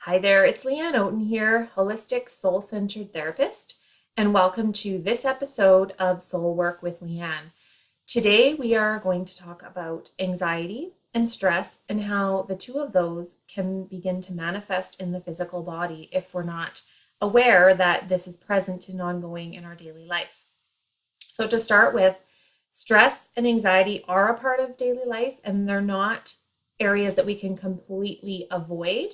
Hi there, it's Leanne Oaten here, holistic soul-centered therapist, and welcome to this episode of Soul Work with Leanne. Today we are going to talk about anxiety and stress and how the two of those can begin to manifest in the physical body if we're not aware that this is present and ongoing in our daily life. So to start with, stress and anxiety are a part of daily life and they're not areas that we can completely avoid.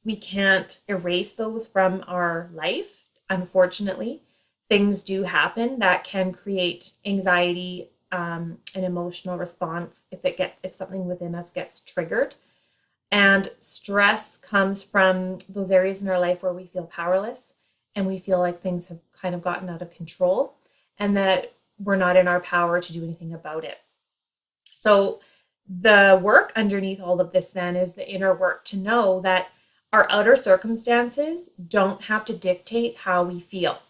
We can't erase those from our life. Unfortunately, things do happen that can create anxiety, an emotional response if something within us gets triggered. And stress comes from those areas in our life where we feel powerless and we feel like things have kind of gotten out of control and that we're not in our power to do anything about it. So the work underneath all of this then is the inner work to know that our outer circumstances don't have to dictate how we feel.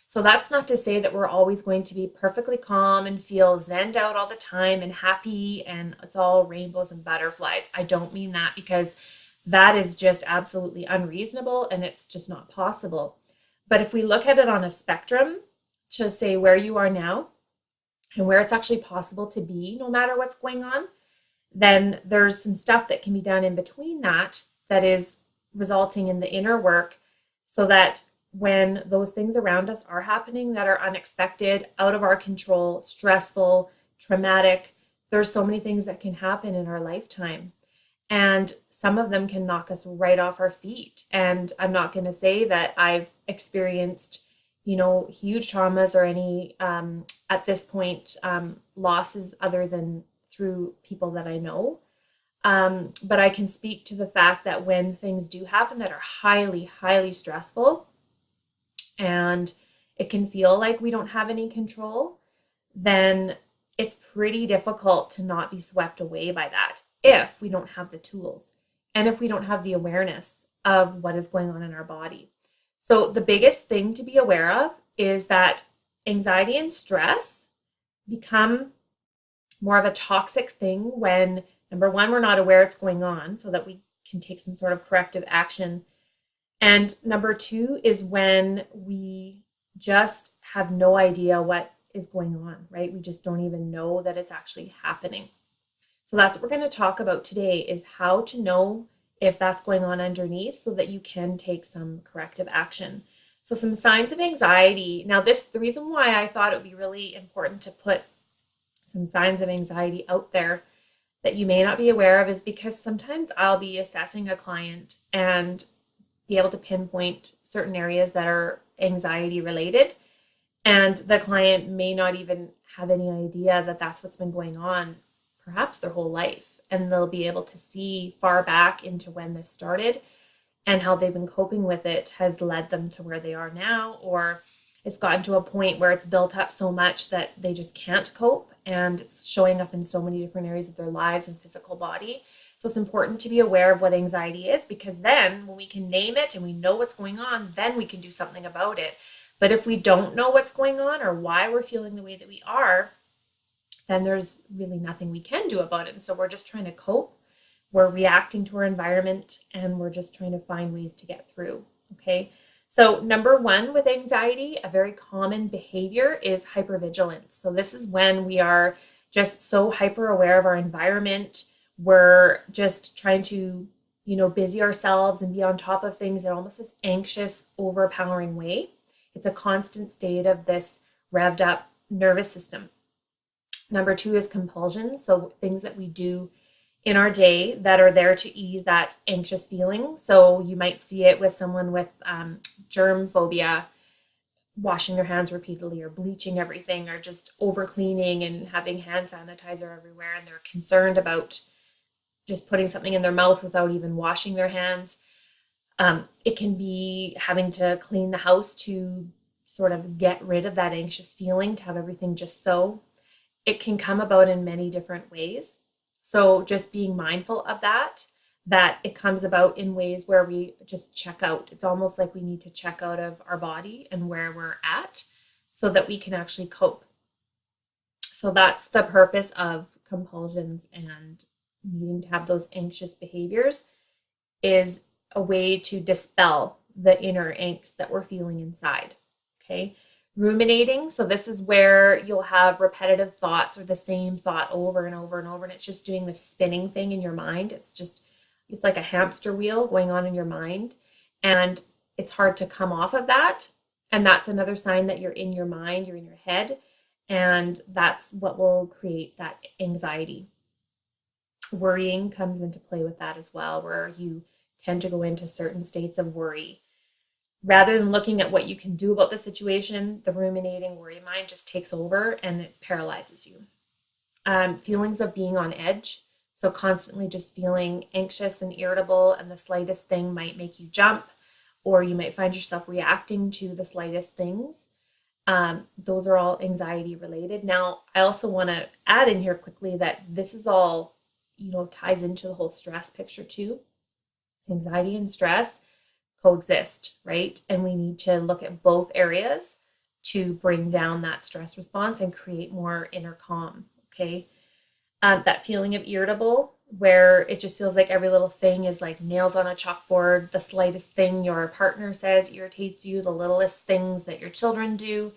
So that's not to say that we're always going to be perfectly calm and feel zenned out all the time and happy and it's all rainbows and butterflies. I don't mean that, because that is just absolutely unreasonable and it's just not possible. But if we look at it on a spectrum to say where you are now and where it's actually possible to be no matter what's going on, then there's some stuff that can be done in between that is resulting in the inner work, so that when those things around us are happening that are unexpected, out of our control, stressful, traumatic, there's so many things that can happen in our lifetime. And some of them can knock us right off our feet. And I'm not going to say that I've experienced, huge traumas or any, at this point, losses other than through people that I know. But I can speak to the fact that when things do happen that are highly, highly stressful and it can feel like we don't have any control, then it's pretty difficult to not be swept away by that if we don't have the tools and if we don't have the awareness of what is going on in our body. So the biggest thing to be aware of is that anxiety and stress become more of a toxic thing when, number one, we're not aware it's going on so that we can take some sort of corrective action. And number two is when we just have no idea what is going on, right? We just don't even know that it's actually happening. So that's what we're going to talk about today, is how to know if that's going on underneath so that you can take some corrective action. So some signs of anxiety. Now the reason why I thought it would be really important to put some signs of anxiety out there that you may not be aware of is because sometimes I'll be assessing a client and be able to pinpoint certain areas that are anxiety related, and the client may not even have any idea that that's what's been going on perhaps their whole life, and they'll be able to see far back into when this started and how they've been coping with it has led them to where they are now, or it's gotten to a point where it's built up so much that they just can't cope and it's showing up in so many different areas of their lives and physical body. So it's important to be aware of what anxiety is, because then when we can name it and we know what's going on, then we can do something about it. But if we don't know what's going on or why we're feeling the way that we are, then there's really nothing we can do about it. And so we're just trying to cope. We're reacting to our environment and we're just trying to find ways to get through. Okay. So number one with anxiety, a very common behavior is hypervigilance. So this is when we are just so hyper aware of our environment. We're just trying to, busy ourselves and be on top of things in almost this anxious, overpowering way. It's a constant state of this revved up nervous system. Number two is compulsion. So things that we do in our day that are there to ease that anxious feeling. So you might see it with someone with germ phobia, washing their hands repeatedly or bleaching everything or just over cleaning and having hand sanitizer everywhere. And they're concerned about just putting something in their mouth without even washing their hands. It can be having to clean the house to sort of get rid of that anxious feeling, to have everything just so. It can come about in many different ways. So just being mindful of that it comes about in ways where we just check out. It's almost like we need to check out of our body and where we're at so that we can actually cope. So that's the purpose of compulsions and needing to have those anxious behaviors, is a way to dispel the inner angst that we're feeling inside. Okay. Ruminating. So this is where you'll have repetitive thoughts or the same thought over and over and over. And it's just doing this spinning thing in your mind. It's like a hamster wheel going on in your mind. And it's hard to come off of that. And that's another sign that you're in your mind, you're in your head. And that's what will create that anxiety. Worrying comes into play with that as well, where you tend to go into certain states of worry. Rather than looking at what you can do about the situation, the ruminating worry mind just takes over and it paralyzes you. Feelings of being on edge. So constantly just feeling anxious and irritable, and the slightest thing might make you jump, or you might find yourself reacting to the slightest things. Those are all anxiety related. Now, I also want to add in here quickly that this is all, ties into the whole stress picture too. Anxiety and stress coexist, right? And we need to look at both areas to bring down that stress response and create more inner calm, okay? That feeling of irritable, where it just feels like every little thing is like nails on a chalkboard. The slightest thing your partner says irritates you, the littlest things that your children do,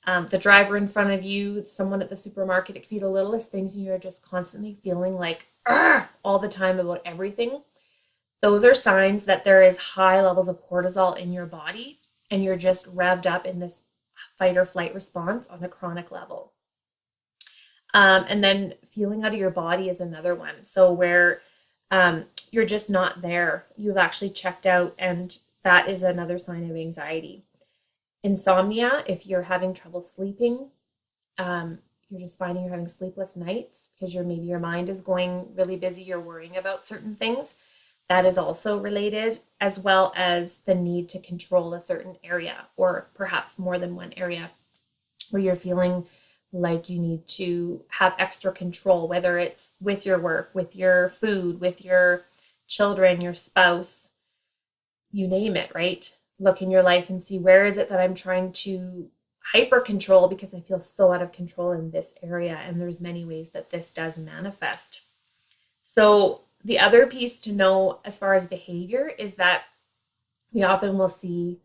the driver in front of you, someone at the supermarket, it could be the littlest things, and you're just constantly feeling like all the time about everything. Those are signs that there is high levels of cortisol in your body, and you're just revved up in this fight or flight response on a chronic level. And then feeling out of your body is another one. So where you're just not there, you've actually checked out, and that is another sign of anxiety. Insomnia, if you're having trouble sleeping, you're just finding you're having sleepless nights because maybe your mind is going really busy, you're worrying about certain things. That is also related, as well as the need to control a certain area, or perhaps more than one area, where you're feeling like you need to have extra control, whether it's with your work, with your food, with your children, your spouse, you name it, right? Look in your life and see, where is it that I'm trying to hyper control because I feel so out of control in this area. And there's many ways that this does manifest. So the other piece to know as far as behavior is that we often will see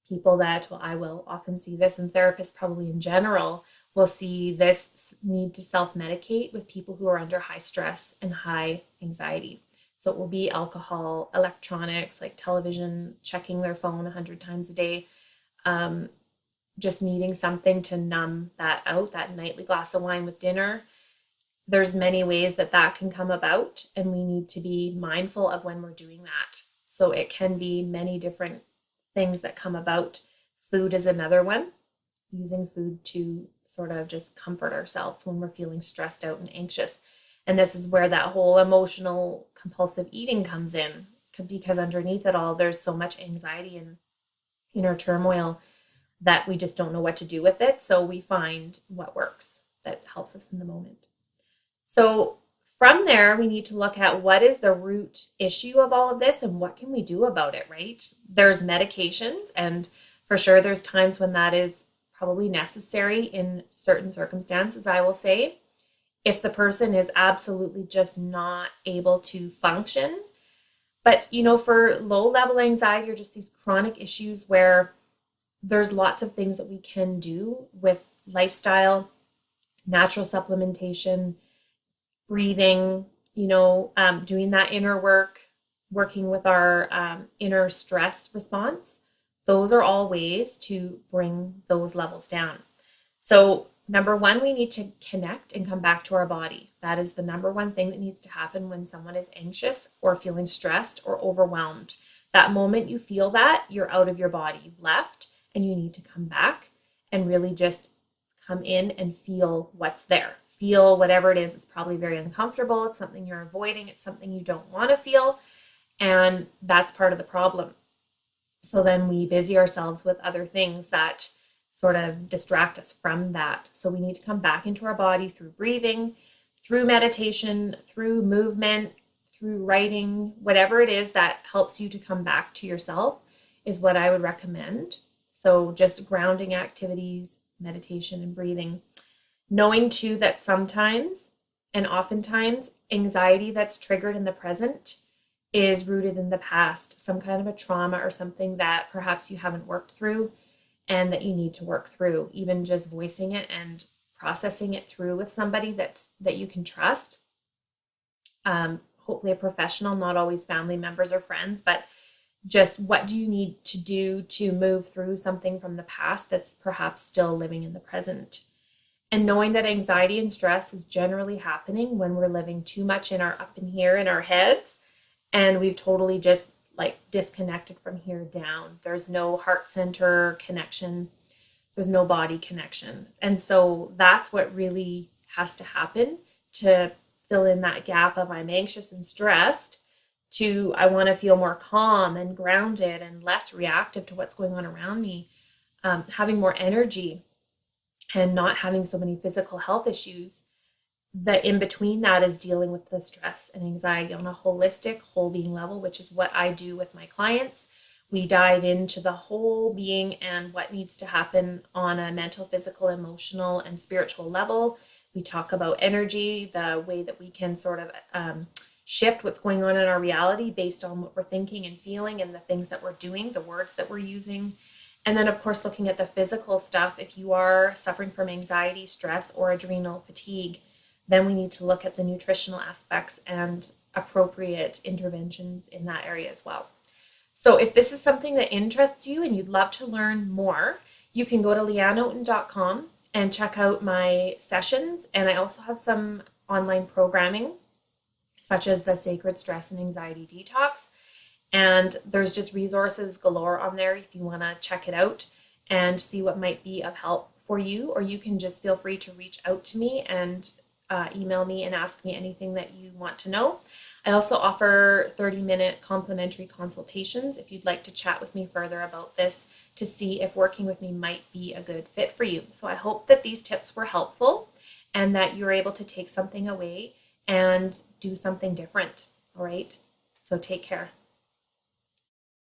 people that, I will often see this, and therapists probably in general will see this need to self-medicate with people who are under high stress and high anxiety. So it will be alcohol, electronics, like television, checking their phone 100 times a day, just needing something to numb that out, that nightly glass of wine with dinner. There's many ways that can come about, and we need to be mindful of when we're doing that. So it can be many different things that come about. Food is another one, using food to sort of just comfort ourselves when we're feeling stressed out and anxious. And this is where that whole emotional compulsive eating comes in, because underneath it all, there's so much anxiety and inner turmoil that we just don't know what to do with it. So we find what works that helps us in the moment. So from there, we need to look at what is the root issue of all of this and what can we do about it, right? There's medications, and for sure there's times when that is probably necessary in certain circumstances, I will say. If the person is absolutely just not able to function. But, for low-level anxiety or just these chronic issues where there's lots of things that we can do with lifestyle, natural supplementation, breathing, doing that inner work, working with our inner stress response. Those are all ways to bring those levels down. So number one, we need to connect and come back to our body. That is the number one thing that needs to happen when someone is anxious or feeling stressed or overwhelmed. That moment you feel that, you're out of your body. You've left, and you need to come back and really just come in and feel what's there. Feel whatever it is. It's probably very uncomfortable. It's something you're avoiding. It's something you don't want to feel. And that's part of the problem. So then we busy ourselves with other things that sort of distract us from that. So we need to come back into our body through breathing, through meditation, through movement, through writing, whatever it is that helps you to come back to yourself is what I would recommend. So just grounding activities, meditation, and breathing. Knowing too that sometimes and oftentimes anxiety that's triggered in the present is rooted in the past, some kind of a trauma or something that perhaps you haven't worked through and that you need to work through. Even just voicing it and processing it through with somebody that you can trust. Hopefully a professional, not always family members or friends, but just what do you need to do to move through something from the past that's perhaps still living in the present. And knowing that anxiety and stress is generally happening when we're living too much in our up in here in our heads, and we've totally just like disconnected from here down. There's no heart center connection, there's no body connection. And so that's what really has to happen to fill in that gap of I'm anxious and stressed to I want to feel more calm and grounded and less reactive to what's going on around me, having more energy and not having so many physical health issues. The in between that is dealing with the stress and anxiety on a holistic, whole being level, which is what I do with my clients. We dive into the whole being and what needs to happen on a mental, physical, emotional, and spiritual level. We talk about energy, the way that we can sort of shift what's going on in our reality based on what we're thinking and feeling and the things that we're doing, the words that we're using. And then, of course, looking at the physical stuff. If you are suffering from anxiety, stress, or adrenal fatigue, then we need to look at the nutritional aspects and appropriate interventions in that area as well. So if this is something that interests you and you'd love to learn more, you can go to leanneoten.com and check out my sessions. And I also have some online programming, such as the Sacred Stress and Anxiety Detox. And there's just resources galore on there if you want to check it out and see what might be of help for you. Or you can just feel free to reach out to me and email me and ask me anything that you want to know. I also offer 30-minute complimentary consultations if you'd like to chat with me further about this to see if working with me might be a good fit for you. So I hope that these tips were helpful and that you're able to take something away and do something different. All right, so take care.